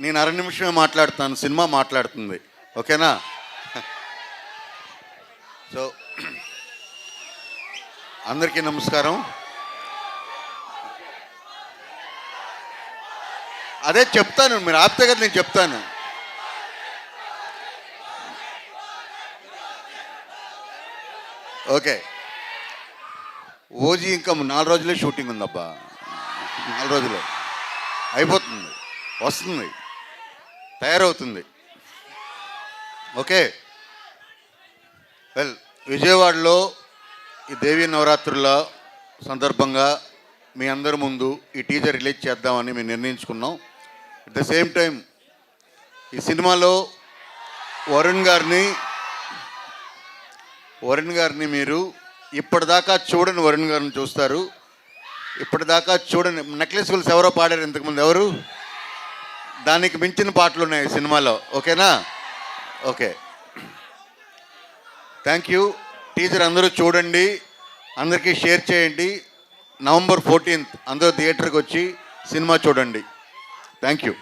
నేను అర నిమిషమే మాట్లాడుతాను, సినిమా మాట్లాడుతుంది. ఓకేనా? సో అందరికీ నమస్కారం. అదే చెప్తాను, మీరు ఆపితే కదా నేను చెప్తాను. ఓకే, ఓజీ ఇంకా 4 రోజులే షూటింగ్ ఉందబ్బా. 4 రోజులే అయిపోతుంది, వస్తుంది, తయారవుతుంది. ఓకే, వెల్, విజయవాడలో ఈ దేవీ నవరాత్రుల సందర్భంగా మీ అందరి ముందు ఈ టీజర్ రిలీజ్ చేద్దామని మేము నిర్ణయించుకున్నాం. అట్ ద సేమ్ టైం ఈ సినిమాలో వరుణ్ గారిని మీరు ఇప్పటిదాకా చూడని వరుణ్ గారిని చూస్తారు. ఇప్పటిదాకా చూడని నెక్లెస్ గుల్స్ ఎవరో పాడారు ఇంతకుముందు, ఎవరు? దానికి మించిన పాటలు ఉన్నాయి సినిమాలో. ఓకేనా? Okay, thank you. టీజర్ అందరూ చూడండి, అందరికీ షేర్ చేయండి. November 14th అందరూ థియేటర్కి వచ్చి సినిమా చూడండి. Thank you.